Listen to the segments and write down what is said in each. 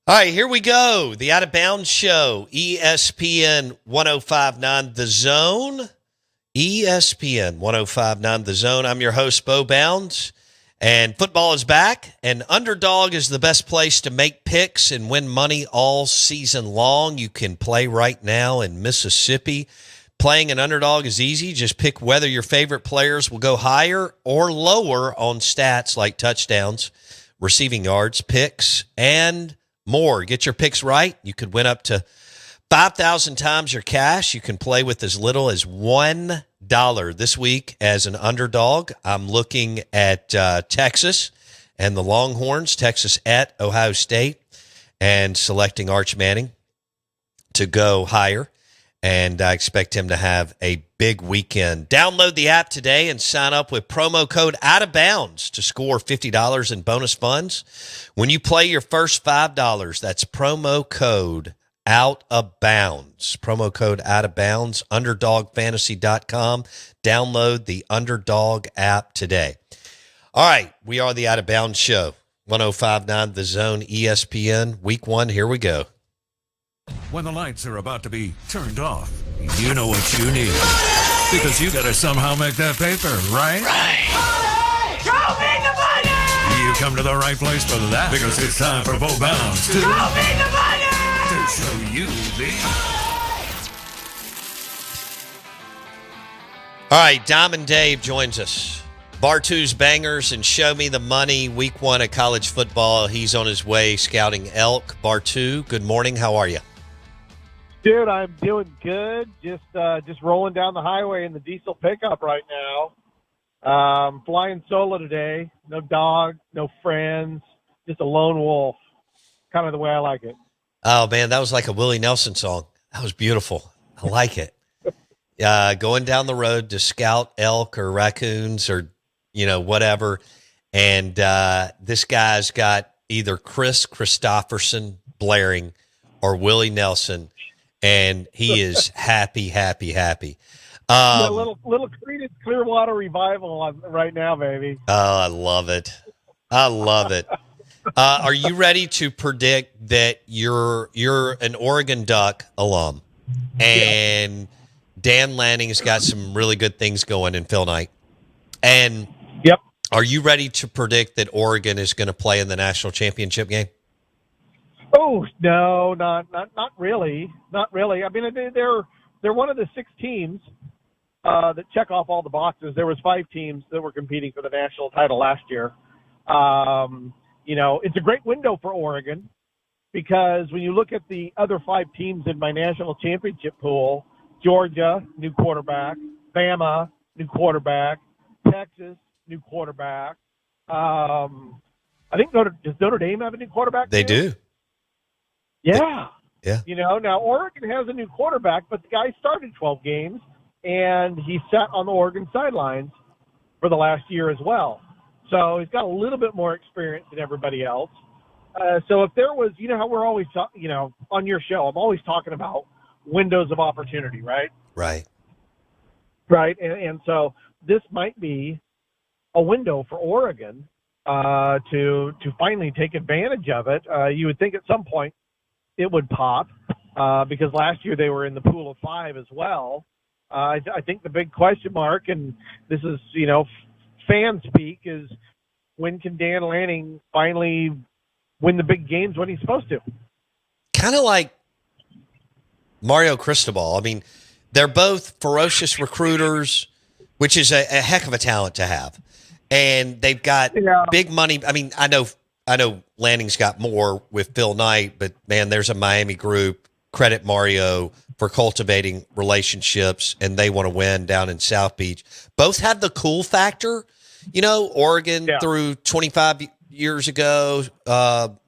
All right, here we go. The Out of Bounds Show, ESPN 1059 The Zone. ESPN 1059 The Zone. I'm your host, Bo Bounds, and football is back. And Underdog is the best place to make picks and win money all season long. You can play right now in Mississippi. Playing an Underdog is easy. Just pick whether your favorite players will go higher or lower on stats like touchdowns, receiving yards, picks, and more. Get your picks right. You could win up to 5,000 times your cash. You can play with as little as $1 this week as an underdog. I'm looking at Texas and the Longhorns, Texas at Ohio State, and selecting Arch Manning to go higher. And I expect him to have a big weekend. Download the app today and sign up with promo code Out of Bounds to score $50 in bonus funds. When you play your first $5, that's promo code Out of Bounds. Promo code Out of Bounds, UnderdogFantasy.com. Download the Underdog app today. All right, we are the Out of Bounds Show. 1059 The Zone, ESPN. Week 1, here we go. When the lights are about to be turned off, you know what you need. Because you gotta somehow make that paper, right? Right. Show me the money! You come to the right place for that. Because it's time for Bo Bounds to... Show me the money! To show you the... All right, Diamond Dave joins us. Bartoo's Bangers and Show Me the Money, week 1 of college football. He's on his way scouting elk. Bartoo, good morning. How are you? Dude, I'm doing good. Just rolling down the highway in the diesel pickup right now. Flying solo today. No dog, no friends, just a lone wolf. Kind of the way I like it. Oh, man, that was like a Willie Nelson song. That was beautiful. I like it. Going down the road to scout elk or raccoons or, whatever. And this guy's got either Chris Christopherson blaring or Willie Nelson. And he is happy. Little Creedence Clearwater Revival right now, baby. Oh, I love it. Are you ready to predict that you're an Oregon Duck alum, and Dan Lanning's got some really good things going in Phil Knight? And yep, are you ready to predict that Oregon is going to play in the national championship game? Oh no, not really, not really. I mean, they're one of the 6 teams that check off all the boxes. There was 5 teams that were competing for the national title last year. It's a great window for Oregon because when you look at the other 5 teams in my national championship pool, Georgia, new quarterback, Bama, new quarterback, Texas, new quarterback. I think does Notre Dame have a new quarterback? They do. Yeah. Yeah. Now Oregon has a new quarterback, but the guy started 12 games, and he sat on the Oregon sidelines for the last year as well. So he's got a little bit more experience than everybody else. So if there was, how we're always, on your show, I'm always talking about windows of opportunity, right? Right. And so this might be a window for Oregon to finally take advantage of it. You would think at some point it would pop because last year they were in the pool of 5 as well. I think the big question mark, and this is, fan speak, is when can Dan Lanning finally win the big games when he's supposed to? Kind of like Mario Cristobal. I mean, they're both ferocious recruiters, which is a heck of a talent to have. And they've got big money. I mean, I know Lanning's got more with Phil Knight, but man, there's a Miami group. Credit Mario for cultivating relationships, and they want to win down in South Beach. Both have the cool factor. Oregon through 25 years ago,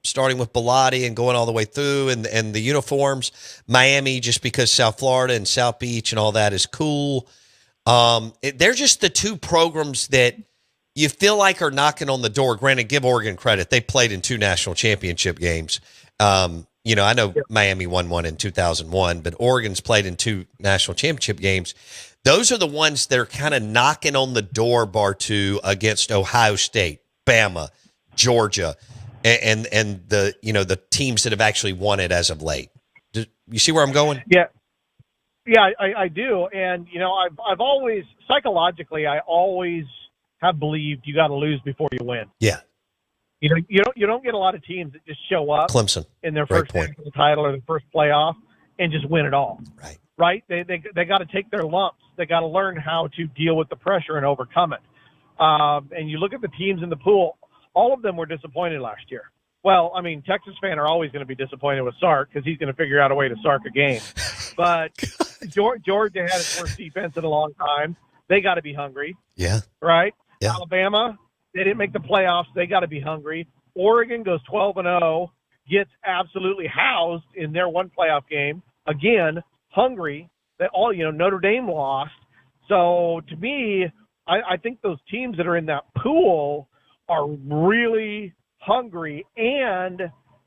starting with Bilotti and going all the way through, and the uniforms. Miami, just because South Florida and South Beach and all that is cool. They're just the 2 programs that you feel like are knocking on the door. Granted, give Oregon credit. They played in 2 national championship games. I know Miami won one in 2001, but Oregon's played in 2 national championship games. Those are the ones that are kind of knocking on the door, Bartoo, against Ohio State, Bama, Georgia. and the the teams that have actually won it as of late. You see where I'm going? Yeah. Yeah, I do. And, I've always, psychologically, I always have believed you got to lose before you win. Yeah. You don't get a lot of teams that just show up Clemson in their Great first point. national title or their first playoff and just win it all. Right. Right? They got to take their lumps. They got to learn how to deal with the pressure and overcome it. And you look at the teams in the pool, all of them were disappointed last year. Well, I mean, Texas fans are always going to be disappointed with Sark because he's going to figure out a way to Sark a game. But Georgia had its worst defense in a long time. They got to be hungry. Yeah. Right? Yeah. Alabama, they didn't make the playoffs. They got to be hungry. Oregon goes 12-0, gets absolutely housed in their one playoff game. Again, hungry. They all, Notre Dame lost. So to me, I think those teams that are in that pool are really hungry, and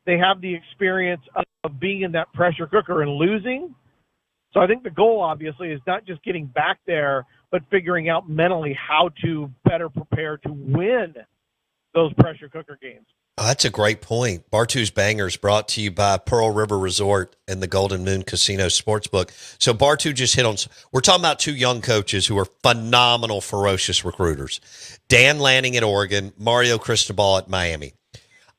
they have the experience of being in that pressure cooker and losing. So I think the goal, obviously, is not just getting back there, but figuring out mentally how to better prepare to win those pressure cooker games. Oh, that's a great point. Bartoo's Bangers brought to you by Pearl River Resort and the Golden Moon Casino Sportsbook. So Bartoo just hit on, we're talking about two young coaches who are phenomenal, ferocious recruiters. Dan Lanning at Oregon, Mario Cristobal at Miami.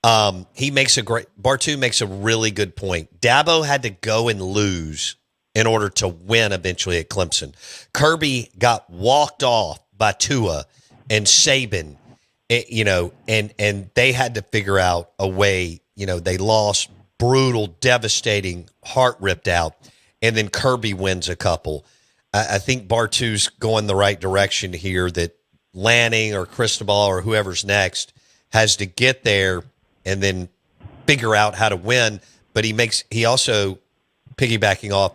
Bartoo makes a really good point. Dabo had to go and lose in order to win eventually at Clemson. Kirby got walked off by Tua and Saban. And they had to figure out a way. They lost, brutal, devastating, heart ripped out, and then Kirby wins a couple. I think Bartoo's going the right direction here, that Lanning or Cristobal or whoever's next has to get there and then figure out how to win. But he also, piggybacking off,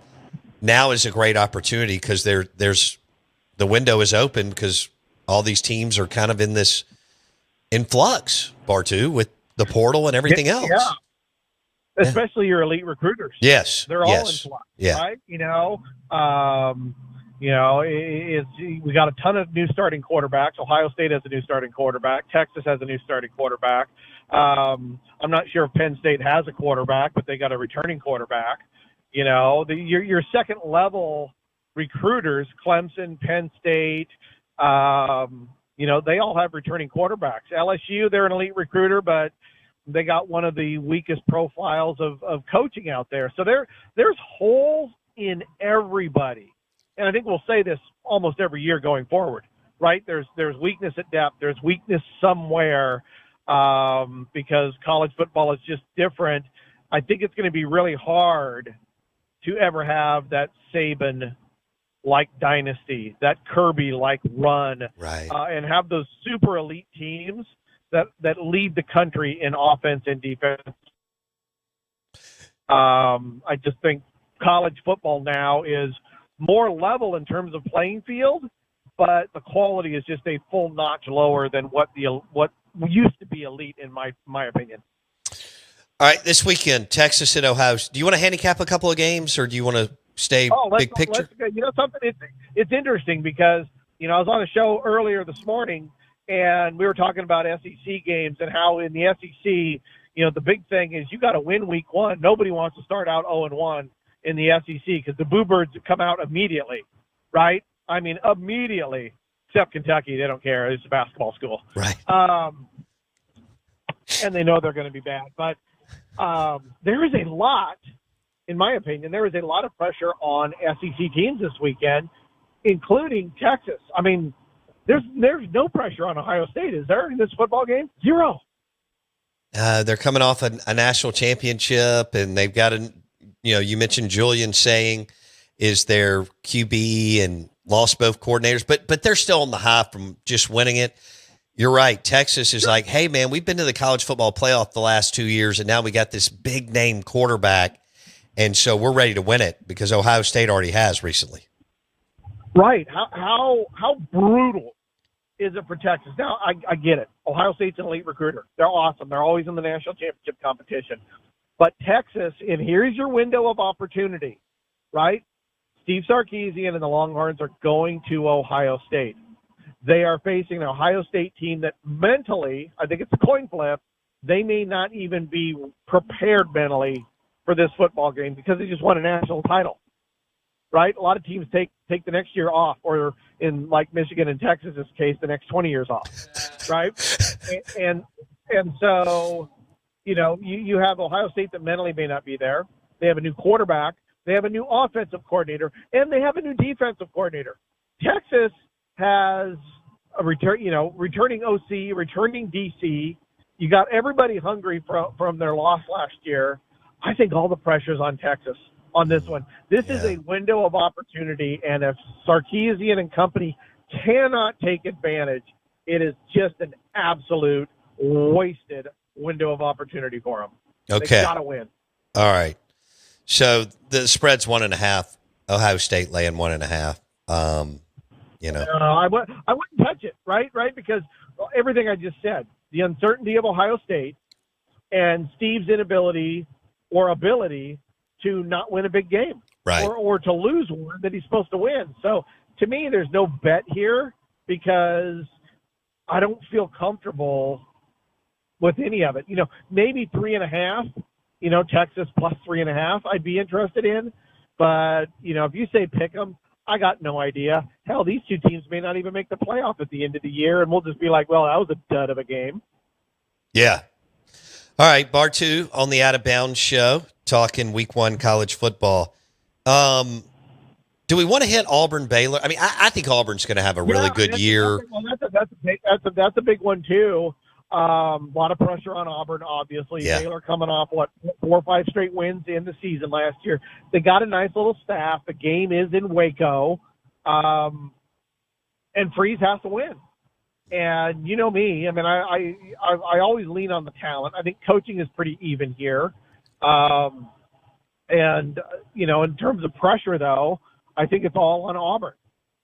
now is a great opportunity because there's the window is open because all these teams are kind of in flux, Bartoo, with the portal and everything else. Yeah. Especially your elite recruiters. Yes. They're all in flux, right? We got a ton of new starting quarterbacks. Ohio State has a new starting quarterback. Texas has a new starting quarterback. I'm not sure if Penn State has a quarterback, but they got a returning quarterback. Your second level recruiters, Clemson, Penn State, they all have returning quarterbacks. LSU, they're an elite recruiter, but they got one of the weakest profiles of coaching out there. So there's holes in everybody. And I think we'll say this almost every year going forward, right? There's weakness at depth. There's weakness somewhere because college football is just different. I think it's going to be really hard to ever have that Saban-like dynasty, that Kirby-like run, right? And have those super elite teams that lead the country in offense and defense. I just think college football now is more level in terms of playing field, but the quality is just a full notch lower than what used to be elite, in my opinion. All right, this weekend, Texas at Ohio. Do you want to handicap a couple of games, or do you want to stay big picture? Something. It's interesting because I was on a show earlier this morning, and we were talking about SEC games and how in the SEC, the big thing is you got to win week one. Nobody wants to start out 0-1 in the SEC because the Boo Birds come out immediately, right? I mean, immediately. Except Kentucky, they don't care. It's a basketball school, right? And they know they're going to be bad, but. There is a lot, in my opinion, there is a lot of pressure on SEC teams this weekend, including Texas. I mean, there's no pressure on Ohio State, is there, in this football game? Zero. They're coming off a national championship, and they've got you mentioned Julian saying is their QB and lost both coordinators, but they're still on the high from just winning it. You're right. Texas is like, hey, man, we've been to the college football playoff the last 2 years, and now we got this big-name quarterback, and so we're ready to win it because Ohio State already has recently. Right. How brutal is it for Texas? Now, I get it. Ohio State's an elite recruiter. They're awesome. They're always in the national championship competition. But Texas, and here's your window of opportunity, right? Steve Sarkisian and the Longhorns are going to Ohio State. They are facing an Ohio State team that mentally, I think it's a coin flip, they may not even be prepared mentally for this football game because they just won a national title, right? A lot of teams take the next year off, or in like Michigan and Texas's case, the next 20 years off, right? And so, you have Ohio State that mentally may not be there. They have a new quarterback. They have a new offensive coordinator, and they have a new defensive coordinator. Texas has a returning OC, returning DC. You got everybody hungry from their loss last year. I think all the pressure's on Texas on this one. This is a window of opportunity, and if Sarkisian and company cannot take advantage, it is just an absolute wasted window of opportunity for them. Okay. They got to win. All right. So the spread's 1.5. Ohio State laying 1.5. I wouldn't touch it, right? Because everything I just said, the uncertainty of Ohio State and Steve's inability or ability to not win a big game, right, or to lose one that he's supposed to win. So to me, there's no bet here because I don't feel comfortable with any of it. Maybe 3.5. Texas plus 3.5, I'd be interested in. But, if you say pick 'em, I got no idea. Hell, these two teams may not even make the playoff at the end of the year, and we'll just be like, well, that was a dud of a game. Yeah. All right, Bar 2 on the Out of Bounds show, talking week 1 college football. Do we want to hit Auburn Baylor? I mean, I think Auburn's going to have a really good year. That's a big one, too. A lot of pressure on Auburn, obviously. Yeah. Baylor coming off, 4 or 5 straight wins in the season last year. They got a nice little staff. The game is in Waco. And Freeze has to win. And you know me. I mean, I always lean on the talent. I think coaching is pretty even here. In terms of pressure, though, I think it's all on Auburn.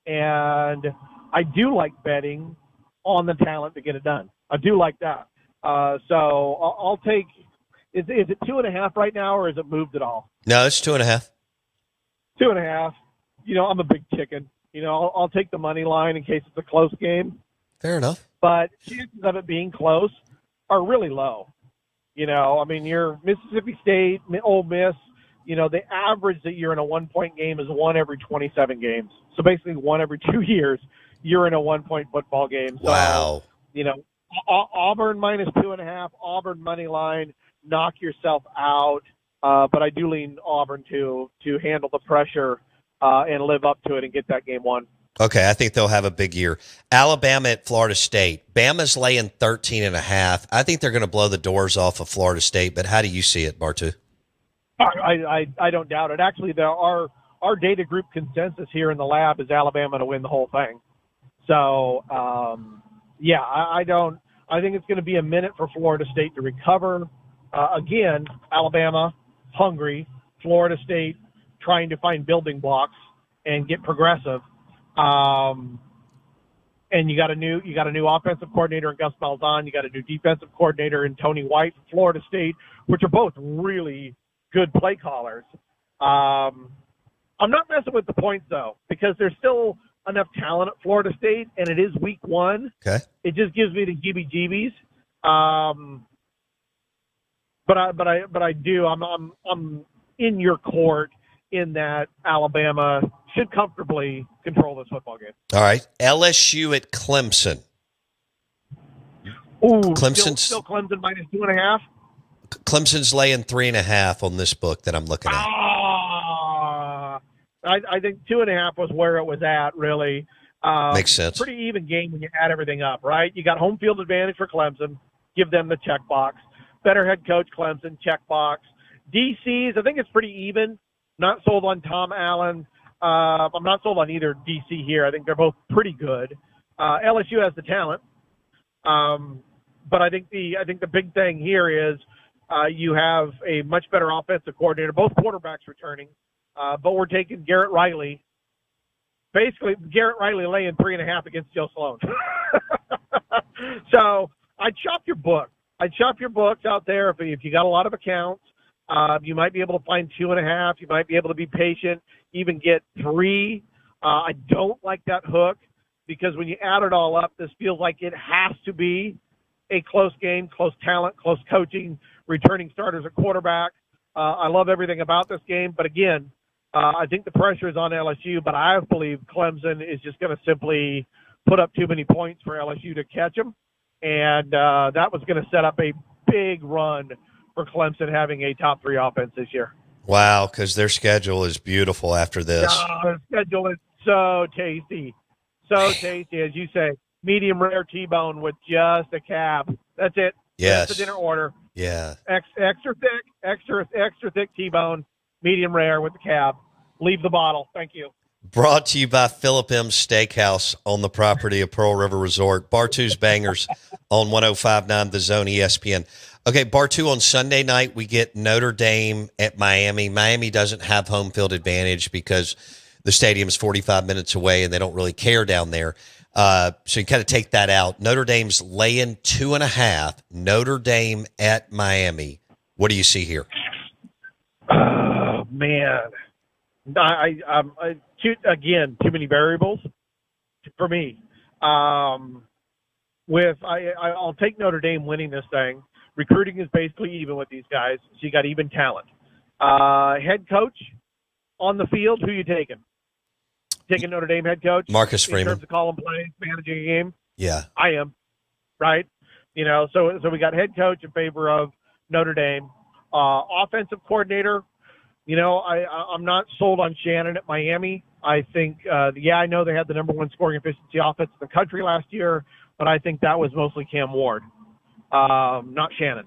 And I do like betting on the talent to get it done. I do like that. So I'll take – is it 2.5 right now, or is it moved at all? No, it's 2.5. 2.5. I'm a big chicken. I'll take the money line in case it's a close game. Fair enough. But chances of it being close are really low. You're Mississippi State, Ole Miss, the average that you're in a 1-point game is 1 every 27 games. So basically 1 every 2 years you're in a 1-point football game. So, wow. Auburn minus 2.5, Auburn money line, knock yourself out. But I do lean Auburn to handle the pressure and live up to it and get that game won. Okay, I think they'll have a big year. Alabama at Florida State. Bama's laying 13.5. I think they're going to blow the doors off of Florida State, but how do you see it, Bartu? I don't doubt it. Actually, our data group consensus here in the lab is Alabama to win the whole thing. So, I think it's going to be a minute for Florida State to recover. Again, Alabama hungry, Florida State trying to find building blocks and get progressive. And you got a new offensive coordinator in Gus Malzahn. You got a new defensive coordinator in Tony White from Florida State, which are both really good play callers. I'm not messing with the points though, because there's still enough talent at Florida State, and it is week 1. Okay. It just gives me the heebie-jeebies. But I do. I'm in your court in that Alabama should comfortably control this football game. All right. LSU at Clemson. Ooh, Clemson's still Clemson minus 2.5. Clemson's laying 3.5 on this book that I'm looking at. I think 2.5 was where it was at, really. Makes sense. Pretty even game when you add everything up, right? You got home field advantage for Clemson. Give them the check box. Better head coach, Clemson, check box. DC's, I think it's pretty even. Not sold on Tom Allen. I'm not sold on either DC here. I think they're both pretty good. LSU has the talent. But I think the big thing here is you have a much better offensive coordinator, both quarterbacks returning. But we're taking Garrett Riley. Basically, Garrett Riley laying 3.5 against Joe Sloan. So I'd shop your book. I'd shop your books out there if you got a lot of accounts. You might be able to find 2.5. You might be able to be patient, even get 3. I don't like that hook because when you add it all up, this feels like it has to be a close game, close talent, close coaching, returning starters at quarterback. I love everything about this game. But again, I think the pressure is on LSU, but I believe Clemson is just going to simply put up too many points for LSU to catch them. And that was going to set up a big run for Clemson having a top 3 offense this year. Wow, because their schedule is beautiful after this. Their schedule is so tasty. So tasty, as you say. Medium rare T-bone with just a cab. That's it. Yes. That's the dinner order. Yeah. Extra thick T-bone, medium rare with the cab. Leave the bottle. Thank you. Brought to you by Philip M's Steakhouse on the property of Pearl River Resort. Bar 2's Bangers on 105.9 The Zone ESPN. Okay, Bar 2 on Sunday night, we get Notre Dame at Miami. Miami doesn't have home field advantage because the stadium's 45 minutes away and they don't really care down there. So you kind of take that out. Notre Dame's laying 2.5. Notre Dame at Miami. What do you see here? Oh, man. Too many variables for me. I'll take Notre Dame winning this thing. Recruiting is basically even with these guys, so you got even talent. Head coach on the field, who you taking? Taking Notre Dame head coach? Marcus Freeman. In terms of calling plays, managing a game? Yeah. I am, right? So we got head coach in favor of Notre Dame. Offensive coordinator, I'm not sold on Shannon at Miami. I think, I know they had the number 1 scoring efficiency offense in the country last year, but I think that was mostly Cam Ward, not Shannon.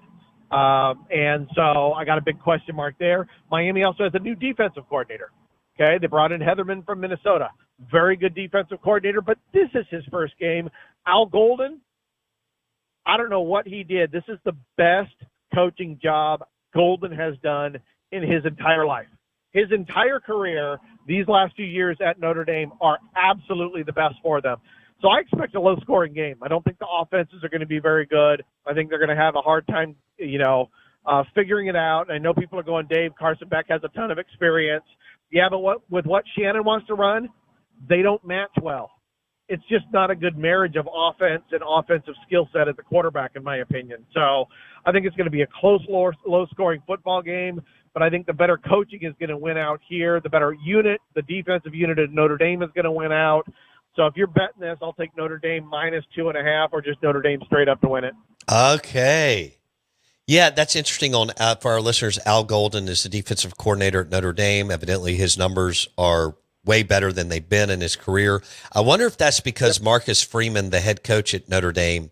And so I got a big question mark there. Miami also has a new defensive coordinator. Okay, they brought in Heatherman from Minnesota. Very good defensive coordinator, but this is his first game. Al Golden, I don't know what he did. This is the best coaching job Golden has done in his entire life. His entire career, these last few years at Notre Dame are absolutely the best for them. So I expect a low-scoring game. I don't think the offenses are going to be very good. I think they're going to have a hard time, figuring it out. I know people are going, Dave, Carson Beck has a ton of experience. Yeah, but with what Shannon wants to run, they don't match well. It's just not a good marriage of offense and offensive skill set at the quarterback, in my opinion. So I think it's going to be a close, low-scoring football game, but I think the better coaching is going to win out here. The better unit, the defensive unit at Notre Dame is going to win out. So if you're betting this, I'll take Notre Dame minus 2.5 or just Notre Dame straight up to win it. Okay. Yeah, that's interesting. For our listeners, Al Golden is the defensive coordinator at Notre Dame. Evidently, his numbers are way better than they've been in his career. I wonder if that's because Marcus Freeman, the head coach at Notre Dame,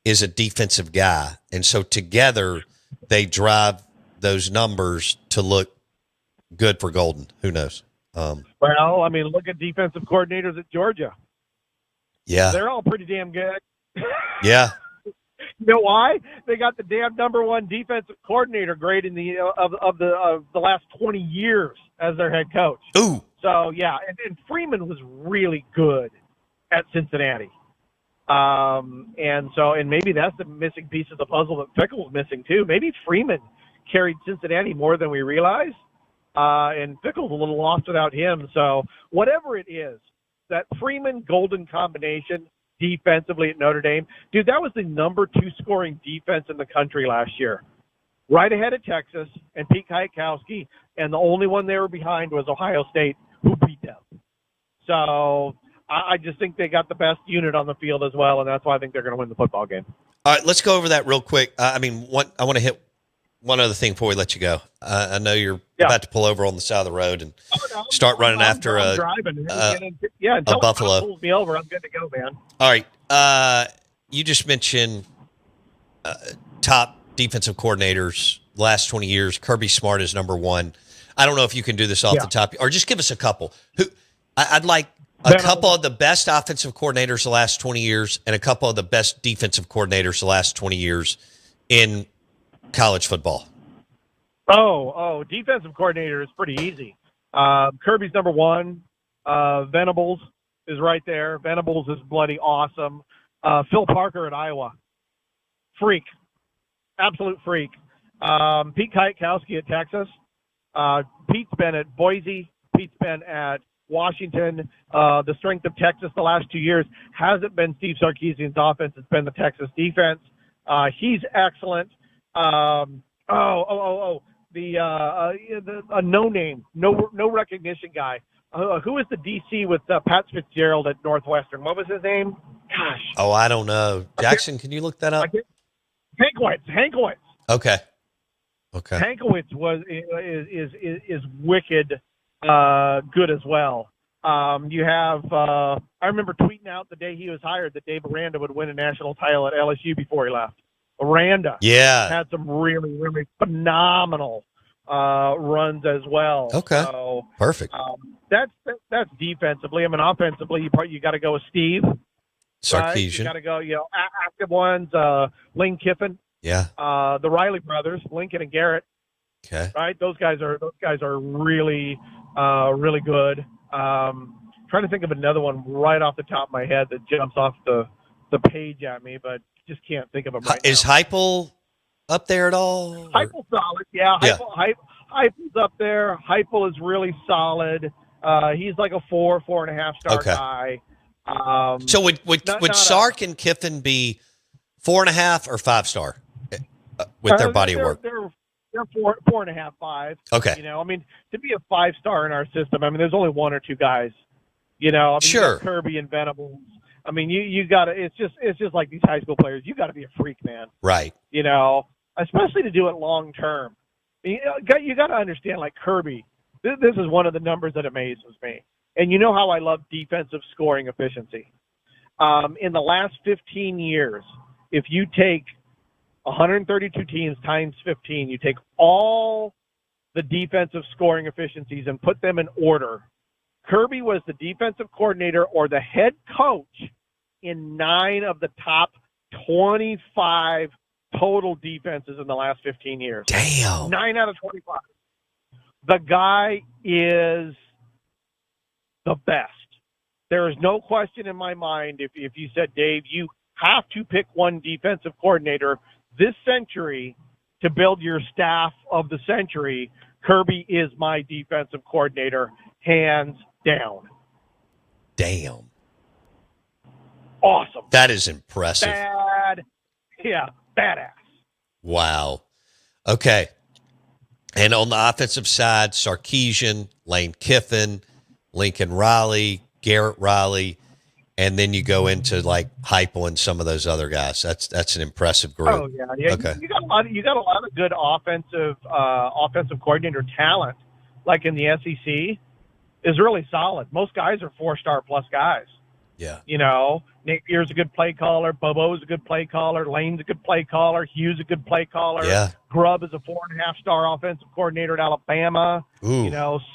is a defensive guy. And so together they drive those numbers to look good for Golden. Who knows? Look at defensive coordinators at Georgia. Yeah. They're all pretty damn good. Yeah. You know why? They got the damn number 1 defensive coordinator grade in the of the last 20 years as their head coach. Ooh. So yeah, and Freeman was really good at Cincinnati. And maybe that's the missing piece of the puzzle that Fickle's missing too. Maybe Freeman carried Cincinnati more than we realize. And Fickle's a little lost without him. So whatever it is, that Freeman-Golden combination defensively at Notre Dame, dude, that was the number 2 scoring defense in the country last year. Right ahead of Texas and Pete Kwiatkowski, and the only one they were behind was Ohio State, who beat them. So I just think they got the best unit on the field as well, and that's why I think they're going to win the football game. All right, let's go over that real quick. I want to hit one other thing before we let you go. I know you're about to pull over on the side of the road and start running after a buffalo. Pulls me over, I'm good to go, man. All right. You just mentioned top defensive coordinators last 20 years. Kirby Smart is number 1. I don't know if you can do this off the top, or just give us a couple. I'd like a couple of the best offensive coordinators the last 20 years and a couple of the best defensive coordinators the last 20 years in college football. Defensive coordinator is pretty easy. Kirby's number 1. Venables is right there. Venables is bloody awesome. Phil Parker at Iowa. Freak. Absolute freak. Pete Kwiatkowski at Texas. Pete's been at Boise. Pete's been at Washington. The strength of Texas the last 2 years hasn't been Steve Sarkisian's offense. It's been the Texas defense. He's excellent. The no name, no recognition guy. Who is the DC with Pat Fitzgerald at Northwestern? What was his name? Gosh. Oh, I don't know. Jackson, can you look that up? Hankowitz. Okay. Hankowitz is wicked good as well. You have I remember tweeting out the day he was hired that Dave Aranda would win a national title at LSU before he left. Aranda had some really, really phenomenal runs as well. Okay, so, perfect. That's defensively. I mean, offensively, you got to go with Steve Sarkisian. Right? You got to go. Active ones. Lane Kiffin. Yeah. The Riley brothers, Lincoln and Garrett. Okay. Right. Those guys are really, really good. Trying to think of another one right off the top of my head that jumps off the page at me, but just can't think of them right now. Is Heupel up there at all? Heupel's solid. Yeah. Heupel's up there. Heupel is really solid. He's like a 4.5 star guy. So would Sark and Kiffin be 4.5 or 5 star with their body of work? They're 4.5, 5. Okay. I mean, to be a 5 star in our system, I mean, there's only one or two guys. Sure. You got Kirby and Venables. I mean, you got to. It's just like these high school players. You got to be a freak, man. Right. Especially to do it long term. You got to understand, like Kirby. This is one of the numbers that amazes me. And you know how I love defensive scoring efficiency. In the last 15 years, if you take 132 teams times 15, you take all the defensive scoring efficiencies and put them in order. Kirby was the defensive coordinator or the head coach in 9 of the top 25 total defenses in the last 15 years. Damn. 9 out of 25. The guy is the best. There is no question in my mind if you said, Dave, you have to pick one defensive coordinator this century to build your staff of the century, Kirby is my defensive coordinator, hands down. Damn. Awesome. That is impressive. Badass. Wow. Okay. And on the offensive side, Sarkisian, Lane Kiffin, Lincoln Riley, Garrett Riley, and then you go into like Heupel and some of those other guys. That's an impressive group. Oh yeah. Okay. You got a lot of good offensive coordinator talent, like in the SEC, is really solid. Most guys are 4-star plus guys. Yeah. Napier's a good play caller. Bobo's a good play caller. Lane's a good play caller. Hughes a good play caller. Yeah. Grubb is a 4.5-star offensive coordinator at Alabama. Ooh.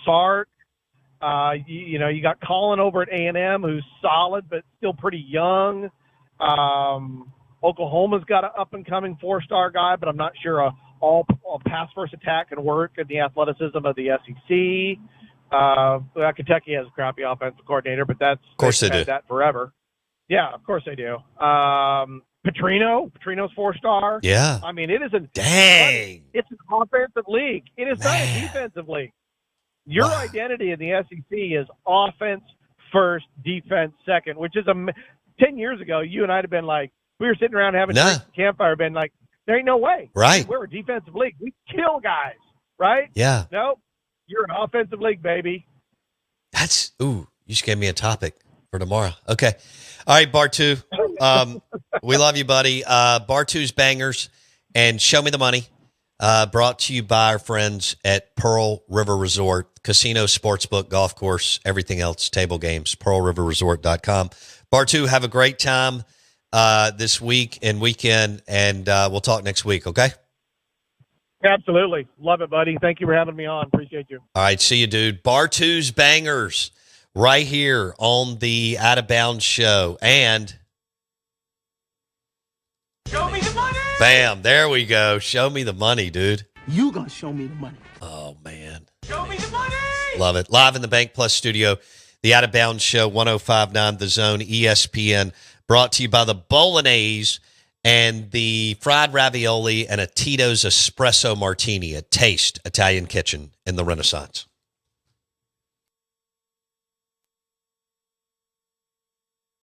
Sark. You got Colin over at A&M, who's solid but still pretty young. Oklahoma's got an up-and-coming 4-star guy, but I'm not sure all pass-first attack can work in the athleticism of the SEC. Kentucky has a crappy offensive coordinator, but of course they do that forever. Yeah, of course they do. Petrino's 4-star. Yeah. I mean, it is it's an offensive league. It is not a defensive league. Your identity in the SEC is offense first, defense second, which is 10 years ago, you and I have been like, we were sitting around having a campfire, been like, there ain't no way. Right. We're a defensive league. We kill guys, right? Yeah. Nope. You're an offensive league, baby. You just gave me a topic for tomorrow. Okay. All right, Bartu. We love you, buddy. Bartu's Bangers and Show Me the Money. Brought to you by our friends at Pearl River Resort, casino, sportsbook, golf course, everything else, table games, pearlriverresort.com. Bartu, have a great time this week and weekend, and we'll talk next week, okay? Absolutely. Love it, buddy. Thank you for having me on. Appreciate you. All right, see you, dude. Bartu's Bangers right here on the Out of Bounds show. And Show me the money! bam, there we go. Show me the money, dude. You gonna show me the money. Oh, man. Show me the money! Love it. Live in the Bank Plus studio, the Out of Bounds show, 105.9 The Zone, ESPN, brought to you by the Bolognese and the fried ravioli and a Tito's espresso martini, a taste Italian kitchen in the Renaissance.